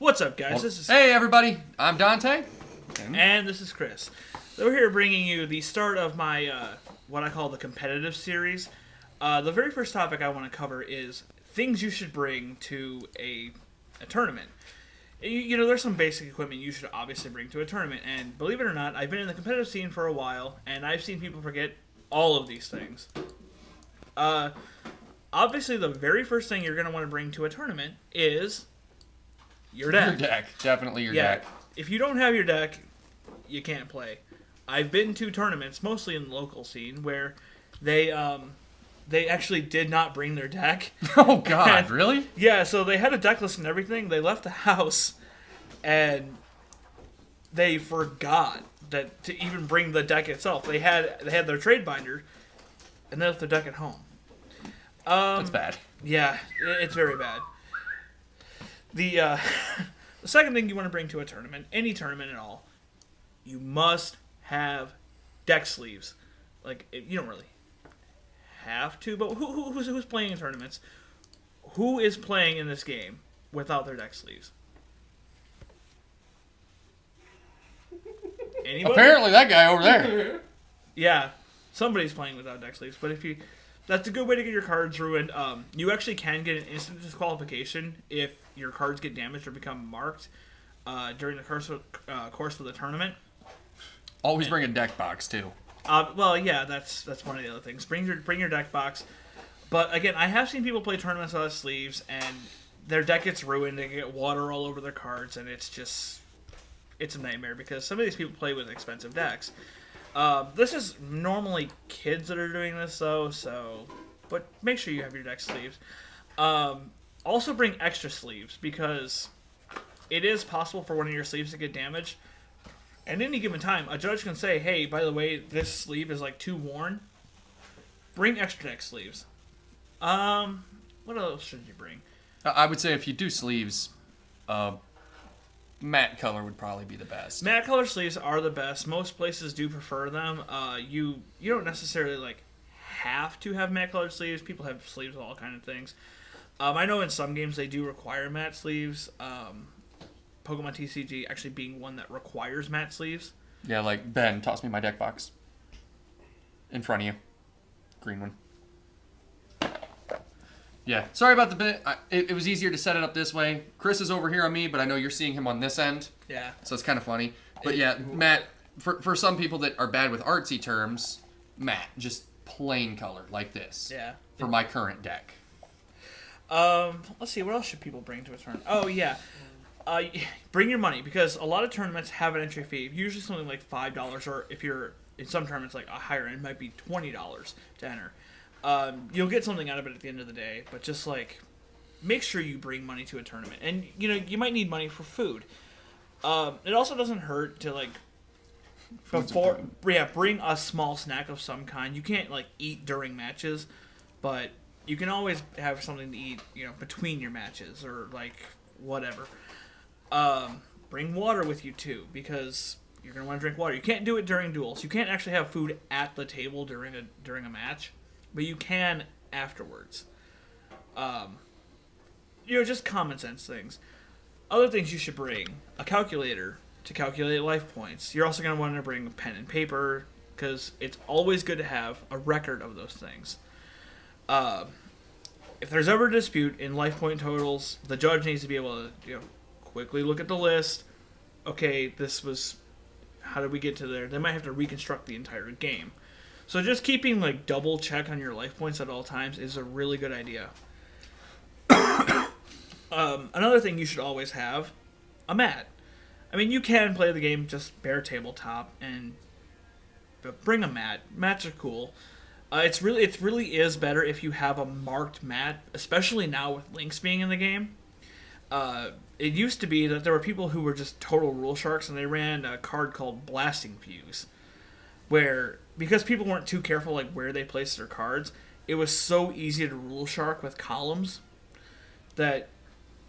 What's up, guys? This is Hey, everybody. I'm Dante. and this is Chris. So we're here bringing you the start of my what I call the competitive series. The very first topic I want to cover is things you should bring to a tournament. You know, there's some basic equipment you should obviously bring to a tournament, and believe it or not, I've been in the competitive scene for a while, and I've seen people forget all of these things. Obviously, the very first thing you're going to want to bring to a tournament is your deck. Your deck. Definitely your deck. If you don't have your deck, you can't play. I've been to tournaments, mostly in the local scene, where they actually did not bring their deck. Oh, God. And, really? Yeah, so they had a deck list and everything. They left the house, and they forgot that to even bring the deck itself. They had their trade binder, and they left their deck at home. That's bad. Yeah, it's very bad. The second thing you want to bring to a tournament, any tournament at all, you must have deck sleeves. Like, you don't really have to, but who's playing in tournaments? Who is playing in this game without their deck sleeves? Anybody? Apparently that guy over there. Yeah, somebody's playing without deck sleeves, but that's a good way to get your cards ruined. You actually can get an instant disqualification if your cards get damaged or become marked during the course of the tournament. Always bring a deck box, too. Well, yeah, that's one of the other things. Bring your deck box. But again, I have seen people play tournaments without sleeves, and their deck gets ruined. They get water all over their cards, and it's a nightmare because some of these people play with expensive decks. This is normally kids that are doing this, though, but make sure you have your deck sleeves. Also bring extra sleeves, because it is possible for one of your sleeves to get damaged. At any given time, a judge can say, hey, by the way, this sleeve is like too worn. Bring extra deck sleeves. What else should you bring? I would say if you do sleeves, matte color would probably be the best. Matte color sleeves are the best. Most places do prefer them. You don't necessarily have to have matte colored sleeves. People have sleeves of all kind of things. I know in some games they do require matte sleeves. Pokemon TCG actually being one that requires matte sleeves. Yeah, like, Ben, toss me my deck box. In front of you. Green one. Yeah, sorry about the bit. It was easier to set it up this way. Chris is over here on me, but I know you're seeing him on this end. Yeah. So it's kind of funny. But yeah, matte, for some people that are bad with artsy terms, matte, just plain color, like this. Yeah. For my current deck. Let's see, what else should people bring to a tournament? Oh, yeah. Bring your money, because a lot of tournaments have an entry fee. Usually something like $5, or if you're in some tournaments like a higher end, might be $20 to enter. You'll get something out of it at the end of the day, but just make sure you bring money to a tournament. And you might need money for food. It also doesn't hurt to bring a small snack of some kind. You can't eat during matches, but you can always have something to eat, between your matches or whatever. Bring water with you too, because you're gonna want to drink water. You can't do it during duels. You can't actually have food at the table during a match, but you can afterwards. Just common sense things. Other things you should bring: a calculator to calculate life points. You're also gonna want to bring a pen and paper, because it's always good to have a record of those things. If there's ever a dispute in life point totals, the judge needs to be able to quickly look at the list. Okay, how did we get to there? They might have to reconstruct the entire game. So just keeping double check on your life points at all times is a really good idea. Another thing you should always have, a mat. I mean, you can play the game just bare tabletop, but bring a mat. Mats are cool. It really is better if you have a marked mat, especially now with links being in the game. It used to be that there were people who were just total rule sharks, and they ran a card called Blasting Fuse, where, because people weren't too careful where they placed their cards, it was so easy to rule shark with columns that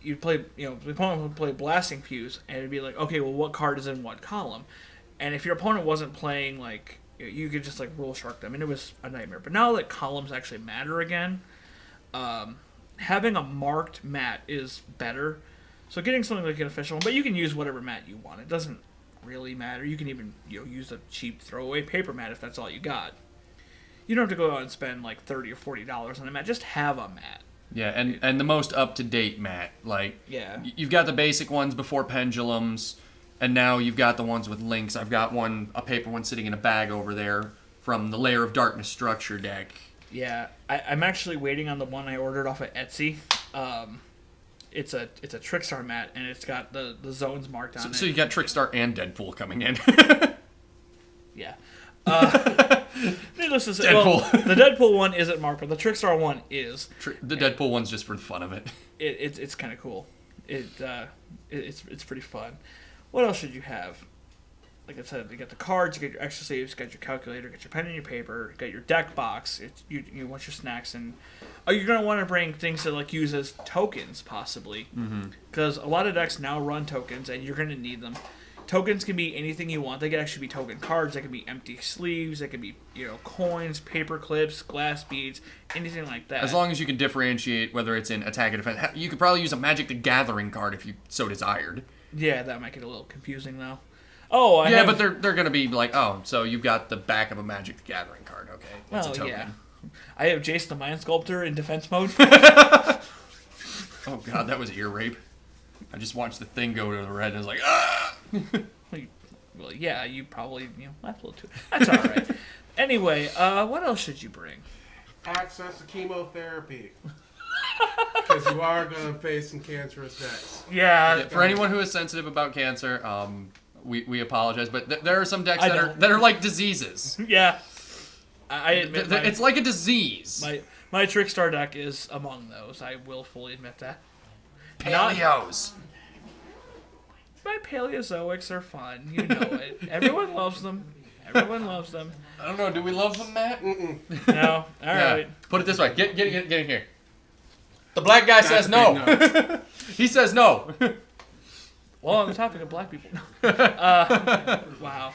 you'd play, the opponent would play Blasting Fuse, and it'd be okay, well, what card is in what column? And if your opponent wasn't playing, you could just rule shark them, and it was a nightmare. But now that columns actually matter again, having a marked mat is better. So getting something like an official one, but you can use whatever mat you want. It doesn't really matter. You can even use a cheap throwaway paper mat if that's all you got. You don't have to go out and spend like $30 or $40 on a mat. Just have a mat. Yeah, and the most up-to-date mat. Like, Yeah. You've got the basic ones before pendulums, and now you've got the ones with links. I've got a paper one sitting in a bag over there from the Layer of Darkness structure deck. Yeah, I'm actually waiting on the one I ordered off of Etsy. It's a Trickstar mat, and it's got the zones marked on it. So you got Trickstar and Deadpool coming in. Yeah. Needless to say, Deadpool. well, the Deadpool one isn't marked, but the Trickstar one is. The Deadpool one's just for the fun of it. It's kind of cool. It's pretty fun. What else should you have? Like I said, you got the cards, you got your extra saves, you got your calculator, you got your pen and your paper, you got your deck box. You want your snacks, and you're gonna want to bring things to like use as tokens possibly, because a lot of decks now run tokens, and you're gonna need them. Tokens can be anything you want. They can actually be token cards. They can be empty sleeves. They can be coins, paper clips, glass beads, anything like that. As long as you can differentiate whether it's in attack and defense. You could probably use a Magic the Gathering card if you so desired. Yeah, that might get a little confusing though. But they're gonna be like, oh, so you've got the back of a Magic the Gathering card, okay? That's a token. Yeah. I have Jace the Mind Sculptor in defense mode. Oh god, that was ear rape. I just watched the thing go to the red and I was like, ah! Well, yeah, you probably laughed a little too. That's all right. Anyway, what else should you bring? Access to chemotherapy. Because you are going to face some cancerous decks. Yeah. For anyone who is sensitive about cancer, we apologize, but there are some decks that are like diseases. Yeah. I admit it's like a disease. My Trickstar deck is among those. I will fully admit that. Paleos. My Paleozoics are fun. You know it. Everyone loves them. Everyone loves them. I don't know. Do we love them, Matt? No. All right. Put it this way. Get in here. The black guy says no. He says no. Well, on the topic of black people. Wow.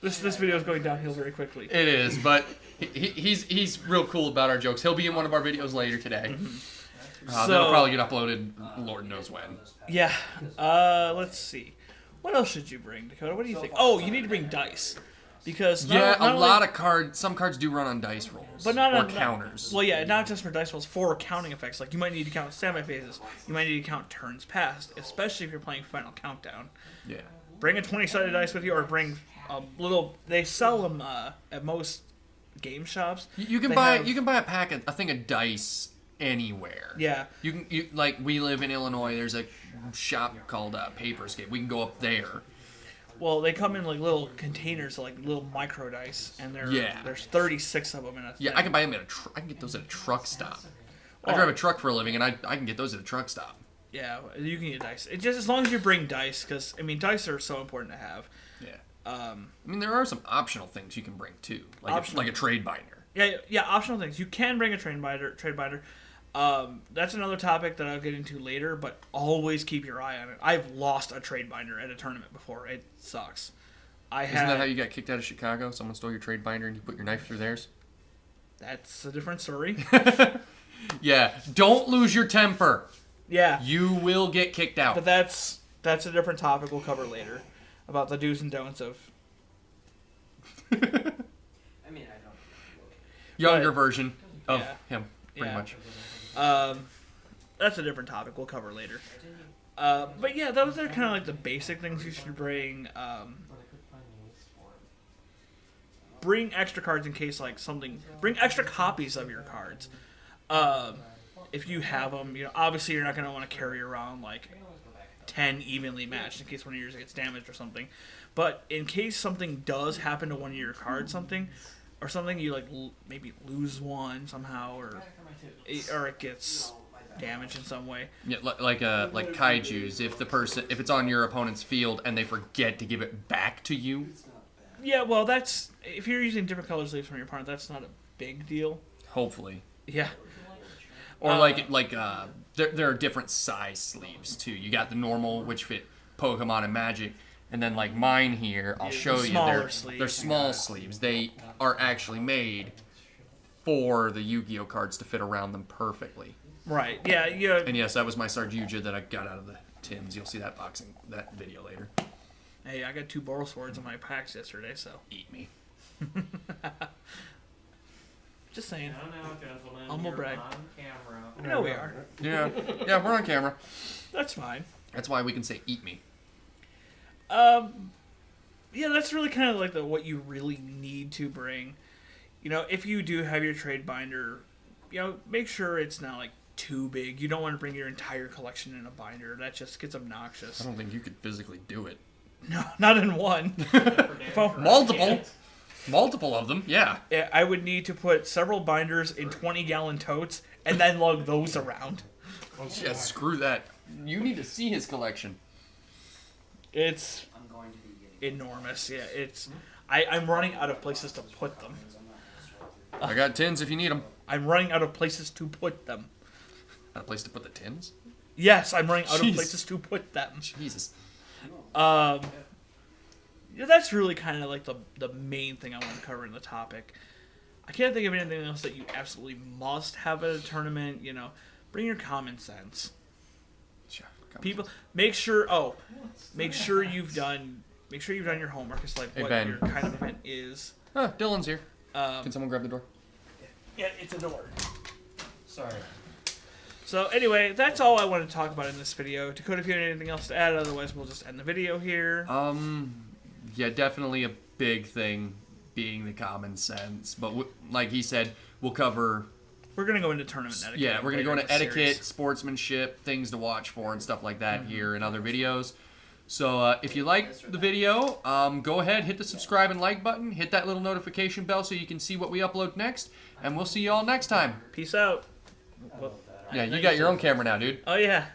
This video is going downhill very quickly. It is, but he's real cool about our jokes. He'll be in one of our videos later today. That'll probably get uploaded Lord knows when. Yeah. Let's see. What else should you bring, Dakota? What do you think? Oh, you need to bring dice. Because some cards do run on dice rolls. But counters. Well, yeah, not just for dice rolls, for counting effects. Like, you might need to count standby phases. You might need to count turns passed, especially if you're playing Final Countdown. Yeah. Bring a 20-sided dice with you, or bring a little... They sell them at most game shops. You can buy a pack of, I think, a dice anywhere. Yeah. We live in Illinois. There's a shop called Paperscape. We can go up there. Well, they come in like little containers, like little micro dice, and there's 36 of them in a thing. Yeah, I can buy them I can get those at a truck stop. I drive a truck for a living, and I can get those at a truck stop. Yeah, you can get dice. Just as long as you bring dice, because dice are so important to have. Yeah. There are some optional things you can bring too, like a trade binder. Yeah, optional things. You can bring a trade binder. That's another topic that I'll get into later, but always keep your eye on it. I've lost a trade binder at a tournament before. It sucks. Isn't that how you got kicked out of Chicago? Someone stole your trade binder and you put your knife through theirs? That's a different story. Yeah, don't lose your temper. Yeah. You will get kicked out. But that's a different topic we'll cover later, about the do's and don'ts of... Younger version of him, pretty much. That's a different topic we'll cover later. But yeah, those are kind of like the basic things you should bring. Bring extra cards in case like something. Bring extra copies of your cards. If you have them, obviously you're not going to want to carry around like 10 evenly matched in case one of yours gets damaged or something. But in case something does happen to one of your cards, or something you like maybe lose one somehow, or it gets damaged in some way. Yeah, like kaiju's. If it's on your opponent's field and they forget to give it back to you. Yeah, well, that's if you're using different color sleeves from your opponent, that's not a big deal. Hopefully. Yeah. Or there are different size sleeves too. You got the normal, which fit Pokemon and Magic, and then like mine here, I'll show you. They're small sleeves. They are actually made for the Yu-Gi-Oh cards to fit around them perfectly. Right. Yeah. Yeah. And yes, that was my Sarjuja that I got out of tins. You'll see that video later. Hey, I got 2 Boral swords in my packs yesterday, so. Eat me. Just saying. No, gentlemen. Humble You're brag. on camera. I know we are. Yeah, we're on camera. That's fine. That's why we can say eat me. Yeah, that's really kind of like what you really need to bring. You know, if you do have your trade binder, you know, make sure it's not like too big. You don't want to bring your entire collection in a binder. That just gets obnoxious. I don't think you could physically do it. No, not in one. Multiple of them, yeah. I would need to put several binders in 20-gallon totes and then lug those around. Yeah, screw that. You need to see his collection. It's enormous. Yeah, I'm running out of places to put them. I got tins if you need them. I'm running out of places to put them. Got a place to put the tins? Yes, I'm running out Jeez. of places to put them. Jesus. Yeah, that's really kind of like the main thing I want to cover in the topic. I can't think of anything else that you absolutely must have at a tournament. You know, bring your common sense. Sure. People, make sure you've done your homework. It's like Hey, what Ben. your kind of event is. Dylan's here. Can someone grab the door? Yeah, it's a door. Sorry. So anyway, that's all I want to talk about in this video. Dakota, if you have anything else to add, otherwise we'll just end the video here. Yeah, definitely a big thing being the common sense. But like he said, we'll cover... We're going to go into tournament etiquette. Yeah, we're going to go later into in the etiquette, series. sportsmanship, things to watch for, and stuff like that here in other videos. So if you like the video, go ahead, hit the subscribe and like button, hit that little notification bell so you can see what we upload next, and we'll see you all next time. Peace out. Yeah, you got your own camera now, dude. Oh, yeah.